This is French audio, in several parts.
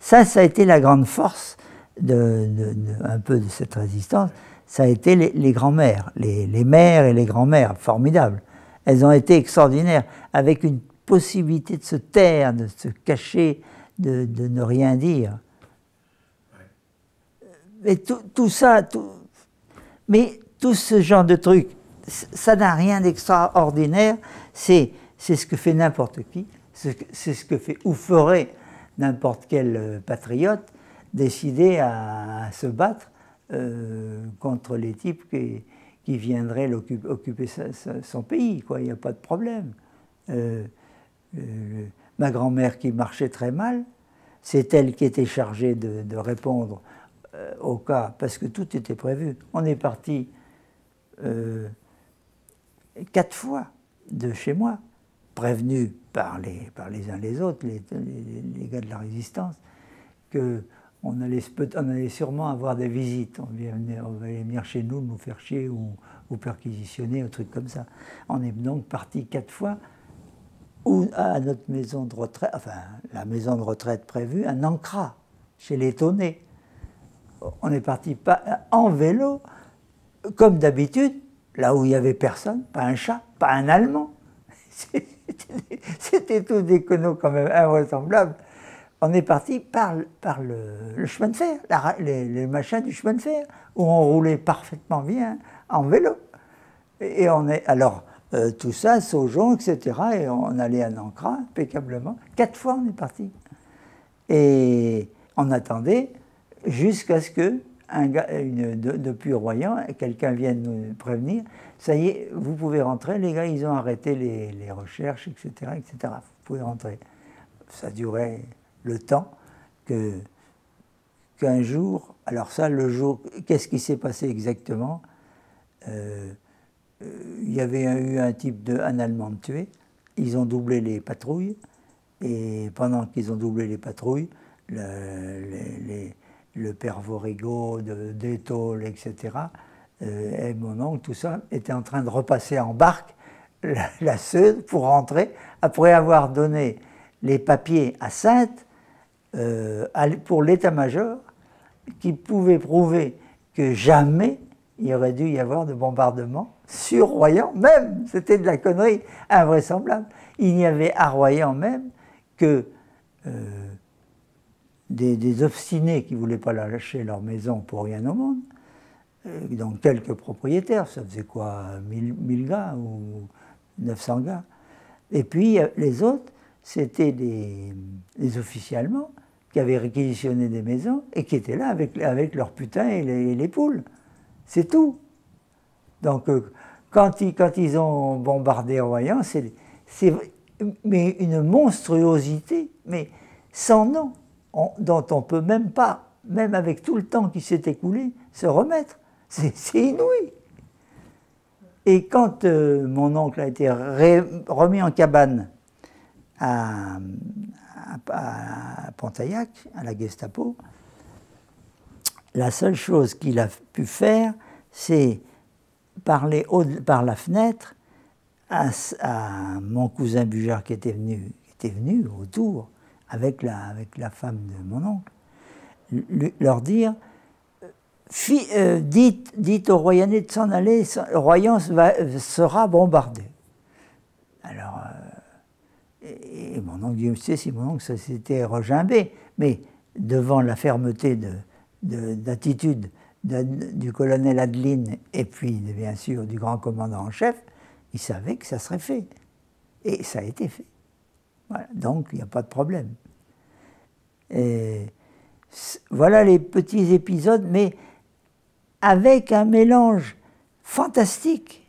Ça a été la grande force un peu de cette résistance. Ça a été les grands-mères, les mères et les grands-mères, formidables. Elles ont été extraordinaires, avec une possibilité de se taire, de se cacher, de ne rien dire. Mais tout ça, mais tout ce genre de trucs, ça n'a rien d'extraordinaire. C'est ce que fait n'importe qui, c'est ce que fait ou ferait n'importe quel patriote décidé à se battre contre les types qui viendraient occuper son pays, quoi. Il n'y a pas de problème. Ma grand-mère qui marchait très mal, c'est elle qui était chargée de répondre au cas, parce que tout était prévu. On est parti 4 fois de chez moi, prévenus par les uns les autres, les gars de la résistance, qu'on allait sûrement avoir des visites. On allait venir chez nous faire chier ou perquisitionner, un truc comme ça. On est donc parti 4 fois ou à notre maison de retraite, enfin la maison de retraite prévue, à Nancra, chez les Taunay. On est parti en vélo, comme d'habitude, là où il n'y avait personne, pas un chat, pas un Allemand. C'était tout des conneaux quand même invraisemblables. On est parti par le chemin de fer, les machins du chemin de fer, où on roulait parfaitement bien en vélo. Et on est alors tout ça, Saujon, etc. Et on allait à Nancra impeccablement. 4 fois on est parti. Et on attendait jusqu'à ce que depuis Royan, quelqu'un vienne nous prévenir. Ça y est, vous pouvez rentrer, les gars, ils ont arrêté les recherches, etc., etc. Vous pouvez rentrer. Ça durait le temps qu'un jour, alors ça, le jour, qu'est-ce qui s'est passé exactement? Il y avait eu un Allemand tué, ils ont doublé les patrouilles, et pendant qu'ils ont doublé les patrouilles, le père Vorigo, d'Étole, etc., et mon oncle, tout ça, était en train de repasser en barque la Seine pour rentrer, après avoir donné les papiers à Saintes pour l'état-major, qui pouvait prouver que jamais il aurait dû y avoir de bombardement sur Royan même. C'était de la connerie invraisemblable. Il n'y avait à Royan même que des obstinés qui ne voulaient pas lâcher leur maison pour rien au monde, donc quelques propriétaires, ça faisait quoi, 1000 gars ou 900 gars. Et puis les autres, c'était des officiers allemands qui avaient réquisitionné des maisons et qui étaient là avec leurs putains et les poules. C'est tout. Donc quand ils ont bombardé Royan, c'est mais une monstruosité, mais sans nom, dont on ne peut même pas, même avec tout le temps qui s'est écoulé, se remettre. C'est inouï. Et quand mon oncle a été remis en cabane à Pontaillac, à la Gestapo, la seule chose qu'il a pu faire, c'est parler par la fenêtre à mon cousin Bujard qui était venu autour avec la femme de mon oncle, leur dire dites aux Royanais de s'en aller, Royan sera bombardé. Alors, et mon oncle dit, tu sais, si mon oncle ça s'était regimbé, mais devant la fermeté d'attitude du colonel Adeline et puis bien sûr du grand commandant en chef, il savait que ça serait fait. Et ça a été fait. Voilà. Donc il n'y a pas de problème. Et voilà les petits épisodes, mais avec un mélange fantastique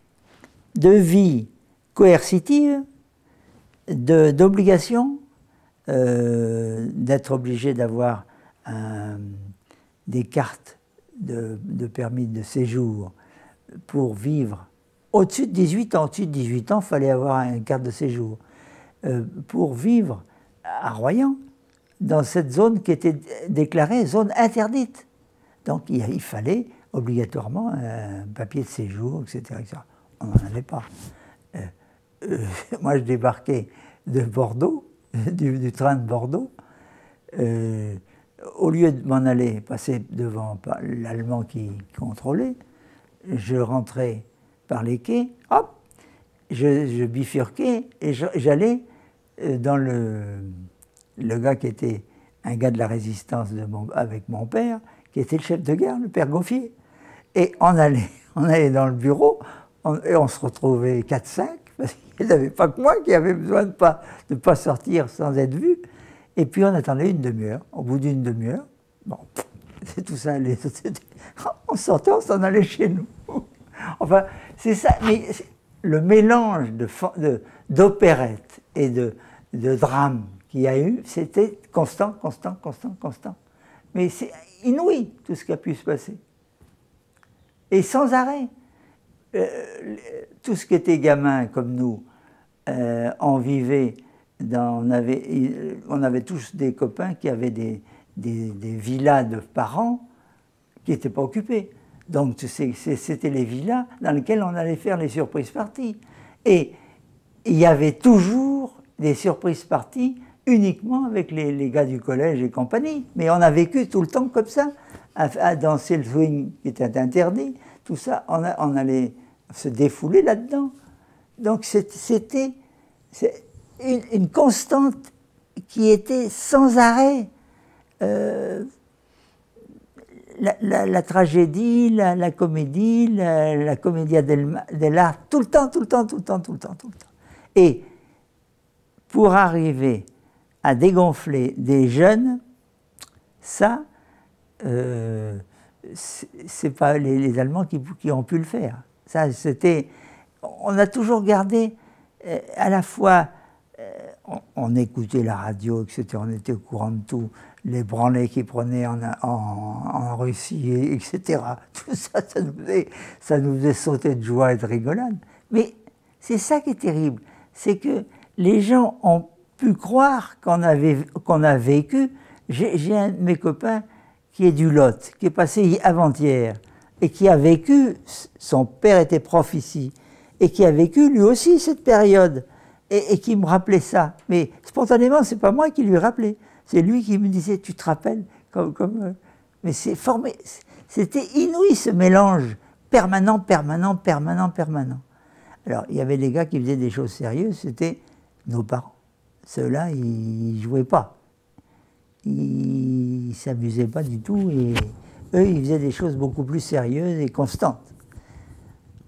de vie coercitive, d'obligation, d'être obligé d'avoir des cartes de permis de séjour pour vivre au-dessus de 18 ans. Au-dessus de 18 ans, il fallait avoir une carte de séjour. Pour vivre à Royan, dans cette zone qui était déclarée zone interdite. Donc il fallait obligatoirement un papier de séjour, etc. etc. On n'en avait pas. Moi, je débarquais de Bordeaux, du train de Bordeaux. au lieu de m'en aller passer devant l'Allemand qui contrôlait, je rentrais par les quais, hop, je bifurquais et j'allais dans le gars qui était un gars de la résistance avec mon père, qui était le chef de gare, le père Gauffier. Et on allait dans le bureau, et on se retrouvait 4-5, parce qu'il n'y avait pas que moi qui avait besoin de pas sortir sans être vu. Et puis on attendait une demi-heure. Au bout d'une demi-heure, bon, c'est tout ça, on sortait, on s'en allait chez nous. Enfin, c'est ça, mais le mélange d'opérette et de drame qu'il y a eu, c'était constant, constant, constant, constant. Mais c'est inouï tout ce qui a pu se passer. Et sans arrêt. Tout ce qui était gamin comme nous, on vivait, on avait tous des copains qui avaient des villas de parents qui n'étaient pas occupées. Donc c'était les villas dans lesquelles on allait faire les surprises parties. Et il y avait toujours des surprises parties uniquement avec les gars du collège et compagnie. Mais on a vécu tout le temps comme ça, à danser le swing qui était interdit, tout ça, on allait se défouler là-dedans. Donc c'était une constante qui était sans arrêt. La tragédie, la comédie, la commedia dell'arte, tout le temps, tout le temps, tout le temps, tout le temps, tout le temps. Et pour arriver à dégonfler des jeunes, ça, c'est pas les Allemands qui ont pu le faire. Ça, c'était, on a toujours gardé à la fois, on écoutait la radio, etc., on était au courant de tout, les branlées qu'ils prenaient en Russie, etc. Tout ça, ça nous faisait sauter de joie et de rigolade. Mais c'est ça qui est terrible, c'est que les gens ont pu croire qu'on a vécu. J'ai un de mes copains qui est du Lot, qui est passé avant-hier, et qui a vécu, son père était prof ici, et qui a vécu lui aussi cette période, et qui me rappelait ça. Mais spontanément, c'est pas moi qui lui rappelais, c'est lui qui me disait, tu te rappelles mais c'est formé, c'était inouï ce mélange permanent, permanent, permanent, permanent. Alors, il y avait des gars qui faisaient des choses sérieuses, c'était nos parents. Ceux-là, ils jouaient pas. Ils s'amusaient pas du tout, et eux, ils faisaient des choses beaucoup plus sérieuses et constantes.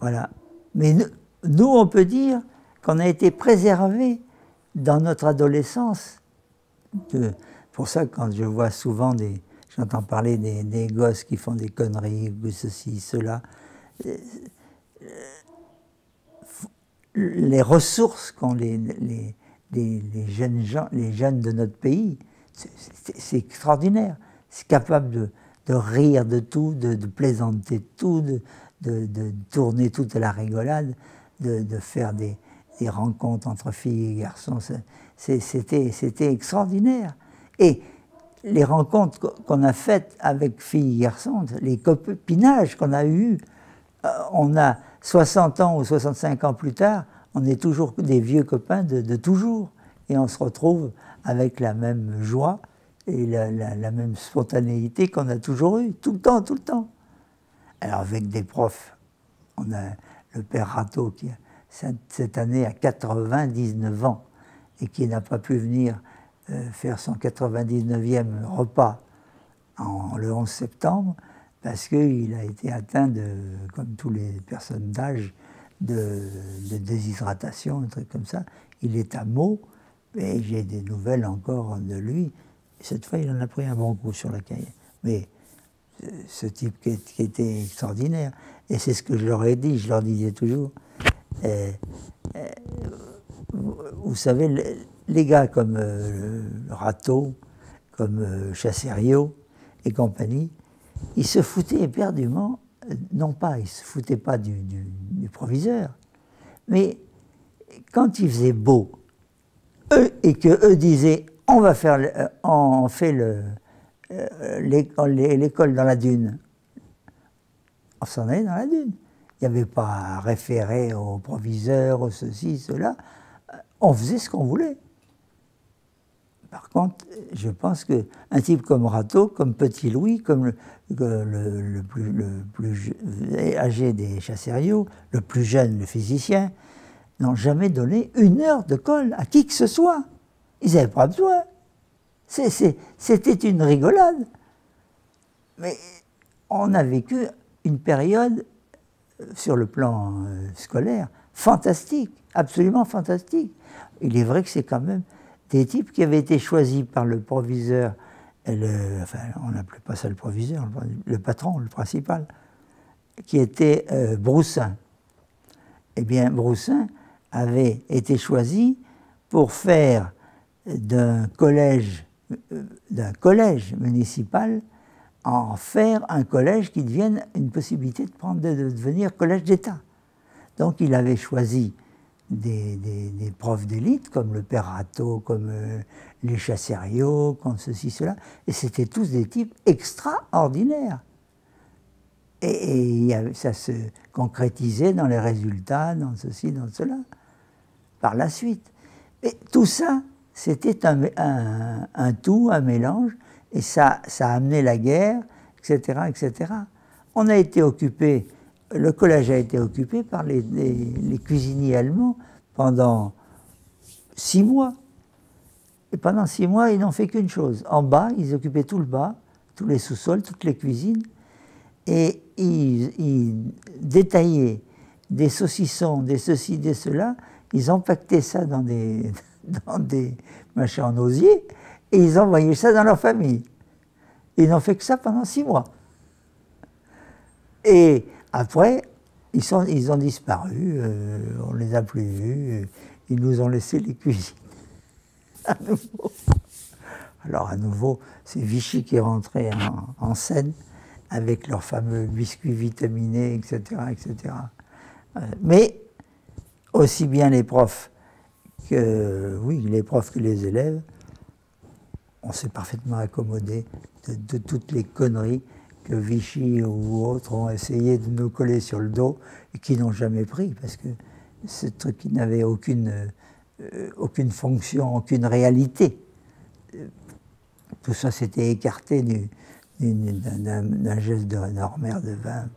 Voilà. Mais nous, on peut dire qu'on a été préservés dans notre adolescence. Pour ça, quand je vois souvent j'entends parler des gosses qui font des conneries, ou ceci, cela, les ressources qu'ont les jeunes gens, les jeunes de notre pays, c'est extraordinaire. C'est capable de rire de tout, de plaisanter de tout, de tourner tout à la rigolade, de faire des rencontres entre filles et garçons. C'était extraordinaire. Et les rencontres qu'on a faites avec filles et garçons, les copinages qu'on a eus, on a 60 ans ou 65 ans plus tard, on est toujours des vieux copains de toujours. Et on se retrouve avec la même joie et la même spontanéité qu'on a toujours eue, tout le temps, tout le temps. Alors avec des profs, on a le père Rateau qui, cette année, a 99 ans et qui n'a pas pu venir faire son 99e repas le 11 septembre parce qu'il a été atteint, comme toutes les personnes d'âge, de déshydratation, un truc comme ça. Il est à Meaux, et j'ai des nouvelles encore de lui. Cette fois, il en a pris un bon coup sur la cahier. Mais ce type qui était extraordinaire, et c'est ce que je leur ai dit, je leur disais toujours, vous savez, les gars comme Rateau, comme Chassériau et compagnie, ils se foutaient éperdument, non pas, ils ne se foutaient pas du proviseur, mais quand il faisait beau, et qu'eux disaient, on fait l'école dans la dune, on s'en allait dans la dune. Il n'y avait pas à référer au proviseur, au ceci, cela. On faisait ce qu'on voulait. Par contre, je pense qu'un type comme Rateau, comme Petit Louis, comme le plus âgé des Chassériau, le plus jeune, le physicien, n'ont jamais donné 1 heure de colle à qui que ce soit. Ils n'avaient pas besoin. C'était une rigolade. Mais on a vécu une période, sur le plan scolaire, fantastique, absolument fantastique. Il est vrai que c'est quand même des types qui avaient été choisis par le proviseur, enfin on n'appelait pas ça le proviseur, le patron, le principal, qui était Broussin. Eh bien, Broussin avait été choisi pour faire d'un collège municipal en faire un collège qui devienne une possibilité de devenir collège d'État. Donc il avait choisi des profs d'élite, comme le père Rateau, comme les Chassériau, comme ceci, cela, et c'était tous des types extraordinaires. Et ça se concrétisait dans les résultats, dans ceci, dans cela, par la suite. Et tout ça, c'était un tout, un mélange, et ça a amené la guerre, etc., etc. On a été occupé, le collège a été occupé par les cuisiniers allemands pendant 6 mois. Et pendant 6 mois, ils n'ont fait qu'une chose. En bas, ils occupaient tout le bas, tous les sous-sols, toutes les cuisines, et ils détaillaient des saucissons, des ceci, des cela, ils empaquetaient ça dans des machins en osier, et ils envoyaient ça dans leur famille. Ils n'ont fait que ça pendant 6 mois. Et après, ils ont disparu, on ne les a plus vus, ils nous ont laissé les cuisines. À nouveau. Alors à nouveau, c'est Vichy qui est rentré en scène avec leurs fameux biscuits vitaminés, etc., etc. Mais aussi bien les profs que les élèves, on s'est parfaitement accommodé de toutes les conneries que Vichy ou autres ont essayé de nous coller sur le dos et qui n'ont jamais pris, parce que ce truc qui n'avait aucune fonction, aucune réalité. Tout ça s'était écarté d'un geste de Normer de vin